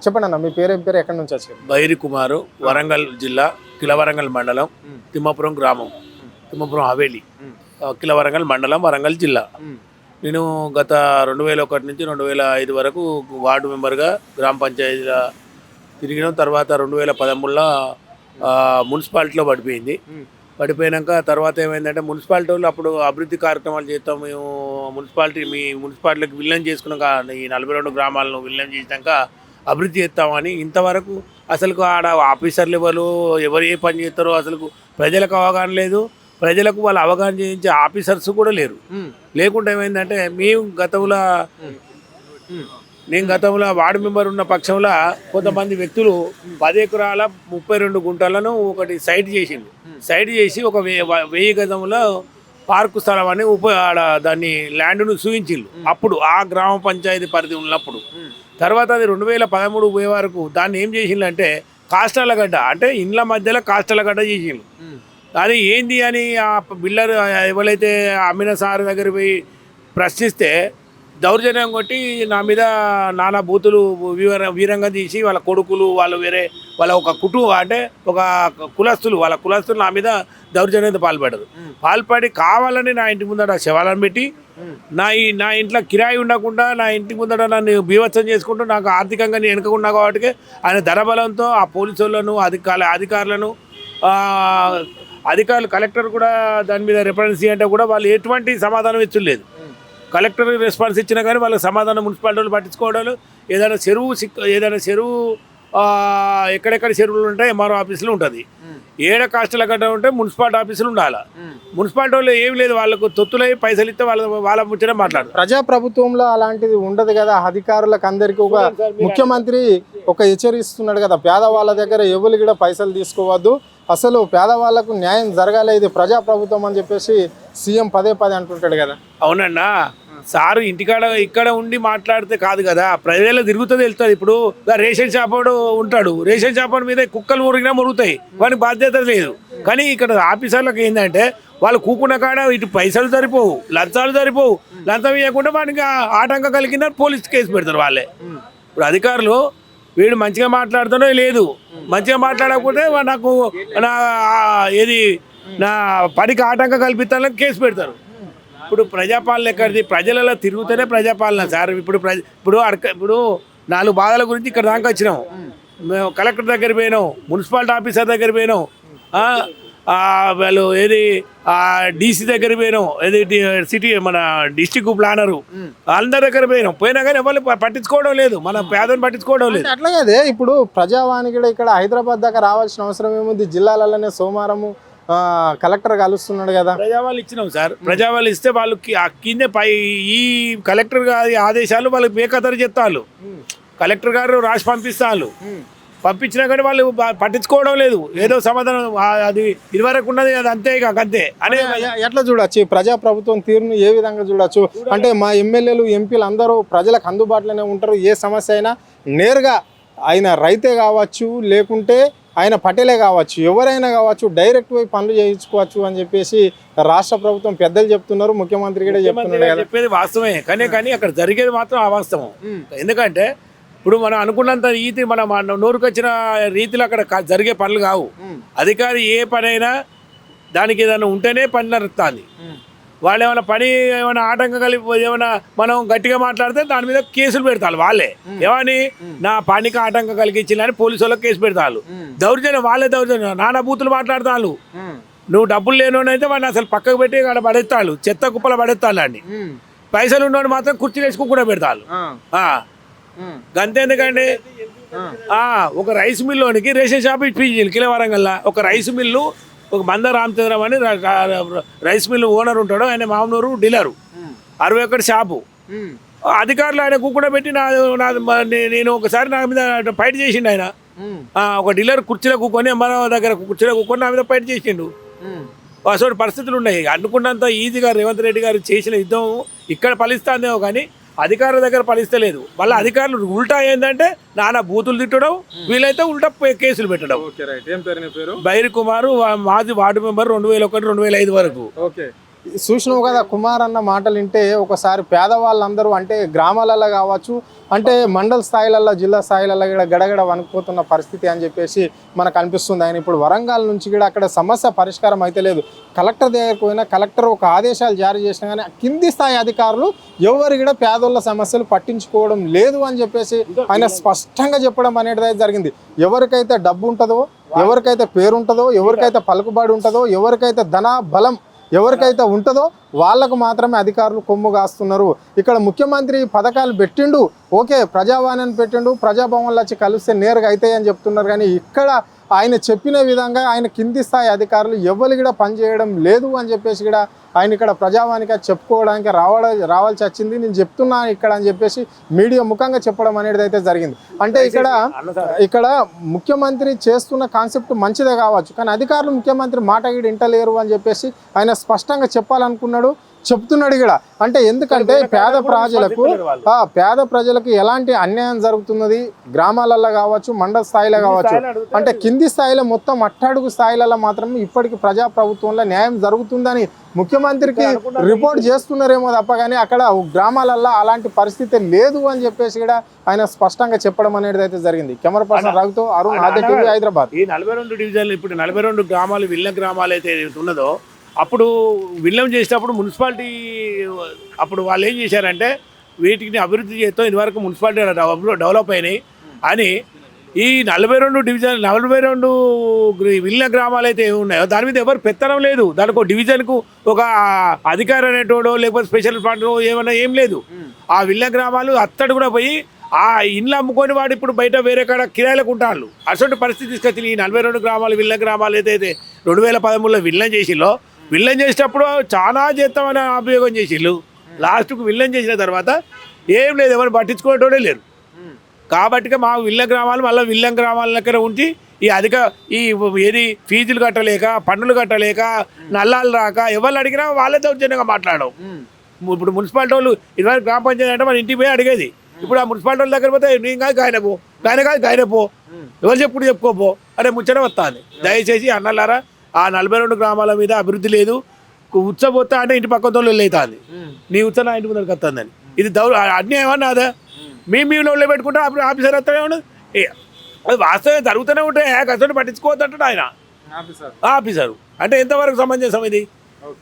చెప్పండి అన్న, మీ పేరు ఏం పేరు, ఎక్కడి నుంచి వచ్చారు? బైరి కుమారు, వరంగల్ జిల్లా, కిలవరంగల్ మండలం, తిమ్మాపురం గ్రామం, తిమ్మాపురం హవేలి, కిలవరంగల్ మండలం, వరంగల్ జిల్లా. నేను గత 2001 నుంచి 2005 వరకు వార్డు మెంబర్గా గ్రామ పంచాయతీలో తిరిగిన తర్వాత 2013లో మున్సిపాలిటీలో పడిపోయినాక తర్వాత ఏమైందంటే మున్సిపాలిటీ వాళ్ళు అప్పుడు అభివృద్ధి కార్యక్రమాలు చేస్తాం మేము, మున్సిపాలిటీకి విలీనం చేసుకున్నాక ఈ 42 గ్రామాలను విలీనం చేసినాక అభివృద్ధి చేస్తామని ఇంతవరకు అసలు ఆడ ఆఫీసర్లు ఎవరు ఏ పని చేస్తారో అసలు ప్రజలకు అవగాహన లేదు. ప్రజలకు వాళ్ళు అవగాహన చేయించే ఆఫీసర్స్ కూడా లేరు. లేకుండా ఏమైందంటే నేను గతంలో వార్డు మెంబర్ ఉన్న పక్షంలో కొంతమంది వ్యక్తులు 10 ఎకరాల 32 గుంటలను ఒకటి సైట్ చేసి ఒక 1000 గజంలో పార్కు స్థలం అని దాన్ని ల్యాండ్ను చూపించిండ్రు. అప్పుడు ఆ గ్రామ పంచాయతీ పరిధి ఉన్నప్పుడు తర్వాత అది 2013 పోయే వరకు దాన్ని ఏం చేసిండ్రు కాస్టాల గడ్డ, అంటే ఇండ్ల మధ్యలో కాస్టాల గడ్డ చేసిండ్రు. అది ఏంది అని ఆ బిల్డర్ ఎవరైతే అమ్మిన సార్ దగ్గర పోయి ప్రశ్నిస్తే దౌర్జన్యం కొట్టి నా మీద నానా బూతులు వీరంగా తీసి వాళ్ళ కొడుకులు వాళ్ళ ఒక కుటుంబం అంటే ఒక వాళ్ళ కులస్తులు నా మీద దౌర్జన్యంతో పాల్పడి కావాలని నా ఇంటి ముందర శవాలను పెట్టి నా ఇంట్లో కిరాయి ఉండకుండా నా ఇంటి ముందర నన్ను బీభత్సం చేసుకుంటూ నాకు ఆర్థికంగా నేను వెనుకకుండా కాబట్టి ఆయన ధనబలంతో ఆ పోలీసు వాళ్ళను అధికారులు కలెక్టర్ కూడా దాని మీద రిఫరెన్స్ అంటే కూడా వాళ్ళు ఎటువంటి సమాధానం ఇచ్చలేదు. కలెక్టర్ రెస్పాన్స్ ఇచ్చినా కానీ వాళ్ళ సమాధానం మున్సిపాలిటీ వాళ్ళు పట్టించుకోవడాలు. ఏదైనా చెరువు ఎక్కడెక్కడ చెరువులు ఉంటాయి ఎంఆర్ఓ ఆఫీసులు ఉంటుంది, ఏడ కాస్టల గడ్డ ఉంటే మున్సిపాలిటీ ఆఫీసులు ఉండాలి. మున్సిపాలిటీ వాళ్ళు ఏం లేదు, వాళ్ళకు తొత్తులై పైసలు ఇస్తే వాళ్ళ ముచ్చట మాట్లాడు. ప్రజాప్రభుత్వంలో అలాంటిది ఉండదు కదా. అధికారులకు అందరికీ ఒక ముఖ్యమంత్రి ఒక హెచ్చరిస్తున్నాడు కదా, పేదవాళ్ళ దగ్గర ఎవరు కూడా పైసలు తీసుకోవద్దు, అసలు పేదవాళ్లకు న్యాయం జరగాలి, ఇది ప్రజాప్రభుత్వం అని చెప్పేసి సీఎం పదే అంటుంటాడు కదా. అవునన్నా, సారు ఇక్కడ ఉండి మాట్లాడితే కాదు కదా, ప్రజలు తిరుగుతుంది వెళ్తుంది. ఇప్పుడు రేషన్ షాప్ ఉంటాడు, రేషన్ షాప్ మీద కుక్కలు మురుగుతాయి, వానికి బాధ్యత లేదు. కానీ ఇక్కడ ఆఫీసర్లకు ఏంటంటే వాళ్ళు కూకున్న కాడ ఇటు పైసలు సరిపోవు, లంచాలు సరిపోవు, లంచం ఇవ్వకుండా వానికి ఆటంకం కలిగిందని పోలీస్ కేసు పెడతారు వాళ్ళే. ఇప్పుడు అధికారులు వీడు మంచిగా మాట్లాడుతానో లేదు, మంచిగా మాట్లాడకపోతే నాకు నా పనికి ఆటంకం కల్పిస్తానని కేసు పెడతారు. ఇప్పుడు ప్రజాపాలన ఎక్కడిది? ప్రజలలో తిరుగుతూనే ప్రజాపాలన సార్. ఇప్పుడు 4 బాధల గురించి ఇక్కడ దాకా వచ్చినాం. మేము కలెక్టర్ దగ్గర పోయినాం, మున్సిపాలిటీ ఆఫీసర్ దగ్గర పోయినాం, వాళ్ళు డీసీ దగ్గర పోయినాం, సిటీ మన డిస్టిక్ ప్లానరు అందరి దగ్గర పోయినా కానీ ఎవరు పట్టించుకోవడం లేదు, మన పేదను పట్టించుకోవడం లేదు. అట్లా కదే ఇప్పుడు ప్రజావాణి కూడా ఇక్కడ హైదరాబాద్ దాకా రావాల్సిన అవసరం ఏముంది? జిల్లాలలోనే సోమవారము కలెక్టర్ కలుస్తున్నాడు కదా. ప్రజావాళ్ళు ఇచ్చినాం సార్, ప్రజావాళ్ళు ఇస్తే వాళ్ళు కిందే ఈ కలెక్టర్ గారి ఆదేశాలు వాళ్ళకి బేఖతరు చెప్తారు. కలెక్టర్ గారు రాసి పంపించినా కానీ వాళ్ళు పట్టించుకోవడం లేదు. ఏదో సమాధానం అది ఇదివరకు ఉన్నది అది అంతే అంతే అని ఎట్లా చూడొచ్చు? ప్రజాప్రభుత్వం తీరును ఏ విధంగా చూడొచ్చు అంటే మా ఎమ్మెల్యేలు ఎంపీలు అందరూ ప్రజలకు అందుబాటులోనే ఉంటారు. ఏ సమస్య అయినా నేరుగా ఆయన రైతే కావచ్చు, లేకుంటే ఆయన పటేలే కావచ్చు, ఎవరైనా కావచ్చు, డైరెక్ట్ పోయి పనులు చేయించుకోవచ్చు అని చెప్పేసి రాష్ట్ర ప్రభుత్వం పెద్దలు చెప్తున్నారు, ముఖ్యమంత్రి కూడా చెప్తున్నారు. చెప్పేది వాస్తవమే, కానీ అక్కడ జరిగేది మాత్రం అవాస్తవం. ఎందుకంటే ఇప్పుడు మనం అనుకున్నంత రీతి మన నోరుకు వచ్చిన రీతిలో అక్కడ జరిగే పనులు కావు. అధికారి ఏ పనైనా దానికి ఏదైనా ఉంటేనే పని నడుస్తుంది. వాళ్ళు ఏమైనా ఆటంకం ఏమైనా మనం గట్టిగా మాట్లాడితే దాని మీద కేసులు పెడతారు వాళ్ళే. ఏమని నా పనికి ఆటంకం కలిగించిందని పోలీసు వాళ్ళకి కేసు పెడతారు. వాళ్ళే దౌర్జన్యం నానా బూతులు మాట్లాడతారు. నువ్వు డబ్బులు లేనోనైతే వాడిని అసలు పక్కకు పెట్టి అక్కడ పడేస్తాడు, చెత్త కుప్పల పడేస్తాడు. అండి పైసలు ఉన్నోడు మాత్రం కుర్చీ వేసుకుని కూడా పెడతారు. గంతెందుకండి, ఒక రైస్ మిల్లుకి రేషన్ షాప్ ఇప్పించింది కిలవరంగల్లా. ఒక రైస్ మిల్లు, ఒక మంద రామచంద్రం అని రైస్ మిల్లు ఓనర్ ఉంటాడు, ఆయన మామూలు డీలరు, 61 షాపు. అధికారులు ఆయన కూకుండా పెట్టి నేను ఒకసారి నా మీద ఫైట్ చేసిండు ఆయన. ఒక డీలర్ కుర్చీలో కూకొని అమ్మారావు దగ్గర కుర్చీలో కూకొని నా మీద ఫైట్ చేసిండు. అసలు పరిస్థితులు ఉన్నాయి. అనుకున్నంత ఈజీగా రేవంత్ రెడ్డి గారు చేసిన యుద్ధం ఇక్కడ ఫలిస్తుందేమో కానీ అధికారుల దగ్గర ఫలిస్తలేదు. వాళ్ళ అధికారులు ఉల్టా ఏంటంటే నానా బూతులు తిట్టడం, వీళ్ళైతే ఉల్టా కేసులు పెట్టడం. బైరి కుమారు, మాజీ వార్డు మెంబర్ 2001-2005 వరకు. చూసినావు కదా కుమార్ అన్న మాటలు వింటే ఒకసారి పేదవాళ్ళందరూ అంటే గ్రామాలలో కావచ్చు అంటే మండల స్థాయిలలో జిల్లా స్థాయిలలో కూడా గడగడ వణికిపోతున్న పరిస్థితి అని చెప్పేసి మనకు అనిపిస్తుంది. ఆయన ఇప్పుడు వరంగల్ నుంచి కూడా అక్కడ సమస్య పరిష్కారం అయితే లేదు. కలెక్టర్ దగ్గరకు పోయినా కలెక్టర్ ఒక ఆదేశాలు జారీ చేసినా కానీ కింది స్థాయి అధికారులు ఎవరు కూడా పేదోళ్ళ సమస్యలు పట్టించుకోవడం లేదు అని చెప్పేసి ఆయన స్పష్టంగా చెప్పడం అనేది జరిగింది. ఎవరికైతే డబ్బు ఉంటుందో, ఎవరికైతే పేరు ఉంటుందో, ఎవరికైతే పలుకుబడి ఉంటుందో, ఎవరికైతే ధన బలం ఎవరికైతే ఉంటుందో వాళ్ళకు మాత్రమే అధికారులు కొమ్ము కాస్తున్నారు. ఇక్కడ ముఖ్యమంత్రి పథకాలు పెట్టిండు, ఓకే ప్రజావాణిని పెట్టిండు, ప్రజాభవన్లు వచ్చి కలిస్తే నేరుగా అవుతాయి అని చెప్తున్నారు. కానీ ఇక్కడ ఆయన చెప్పిన విధంగా ఆయన కింది స్థాయి అధికారులు ఎవరు కూడా పనిచేయడం లేదు అని చెప్పేసి కూడా ఆయన ఇక్కడ ప్రజావాణిగా చెప్పుకోవడానికి రావాల్సి వచ్చింది. నేను చెప్తున్నా ఇక్కడ అని చెప్పేసి మీడియా ముఖంగా చెప్పడం అనేది అయితే జరిగింది. అంటే ఇక్కడ ముఖ్యమంత్రి చేస్తున్న కాన్సెప్ట్ మంచిదే కావచ్చు, కానీ అధికారులు ముఖ్యమంత్రి మాట కూడా వింటలేరు అని చెప్పేసి ఆయన స్పష్టంగా చెప్పాలనుకున్నాడు, చెప్తున్నాడు కూడా. అంటే ఎందుకంటే పేద ప్రజలకు ఎలాంటి అన్యాయం జరుగుతున్నది గ్రామాలలో కావచ్చు, మండల స్థాయిలో కావచ్చు, అంటే కింది స్థాయిలో మొత్తం అట్టడుగు స్థాయిలలో మాత్రం ఇప్పటికీ ప్రజాప్రభుత్వంలో న్యాయం జరుగుతుందని ముఖ్యమంత్రికి రిపోర్ట్ చేస్తున్నారేమో తప్ప కానీ అక్కడ గ్రామాలలో అలాంటి పరిస్థితి లేదు అని చెప్పేసి కూడా ఆయన స్పష్టంగా చెప్పడం అనేది అయితే జరిగింది. కెమెరా పర్సన్ రఘుతో అరుణ్, ఆద్య టీవీ, హైదరాబాద్. ఈ 42 డివిజన్లు ఇప్పుడు 42 గ్రామాలు విల్ల గ్రామాలు అయితే ఉన్నదో అప్పుడు విల్లం చేసేటప్పుడు మున్సిపాలిటీ అప్పుడు వాళ్ళు ఏం చేశారంటే వీటిని అభివృద్ధి చేస్తాం, ఇదివరకు మున్సిపాలిటీ డెవలప్ అయినాయి అని ఈ 42 విల్ల గ్రామాలు అయితే ఏమి ఉన్నాయో దాని మీద ఎవరు పెత్తనం లేదు. దానికి ఒక డివిజన్కు ఒక అధికారి అనేటోడో లేకపోతే స్పెషల్ ఫండ్ ఏమన్నా ఏం లేదు. ఆ విల్ల గ్రామాలు అత్తడు కూడా పోయి ఆ ఇండ్లు అమ్ముకొని వాడు ఇప్పుడు బయట వేరే కాడ కిరాయిలకు ఉంటాళ్ళు. అటువంటి పరిస్థితి తీసుకొచ్చి ఈ 42 గ్రామాలు విల్ల గ్రామాలు అయితే 2013లో విల్లం చేసిల్లో, విల్లం చేసేటప్పుడు చాలా చేస్తామని అభియోగం చేసిళ్ళు. లాస్ట్కు విల్లం చేసిన తర్వాత ఏం లేదు, ఎవరు పట్టించుకునేటోడే లేరు. కాబట్టి మా విల్ల గ్రామాలు మళ్ళీ విల్లం గ్రామాల దగ్గర ఉంచి ఏది ఫీజులు కట్టలేక, పన్నులు కట్టలేక, నల్లాలు రాక ఎవరు అడిగినా వాళ్ళే దౌర్జన్యంగా మాట్లాడడం. ఇప్పుడు మున్సిపాలిటీ వాళ్ళు 20 గ్రామ పంచాయతీ అంటే మన ఇంటికి పోయి అడిగేది. ఇప్పుడు ఆ మున్సిపాలిటీ వాళ్ళ దగ్గర పోతే నేను కాదు గాయన పో ఎవరు చెప్పుకోపో అరే ముచ్చట వస్తుంది. దయచేసి అన్నలారా ఆ 42 గ్రామాల మీద అభివృద్ధి లేదు. ఉచ్చబోతా అంటే ఇంటి పక్కతో అవుతుంది, నీ ఉత్స నా ఇంటి ముందరికి వస్తుందని. ఇది అన్యాయం అన్నదా? మీలో పెట్టుకుంటే ఆఫీసర్ వస్తూనే ఉండదు. అది వాస్తవం జరుగుతూనే ఉంటాయి, కష్టం పట్టించుకోవద్దు అంటాడు ఆయన ఆఫీసరు. అంటే ఎంతవరకు సమంజసం ఇది?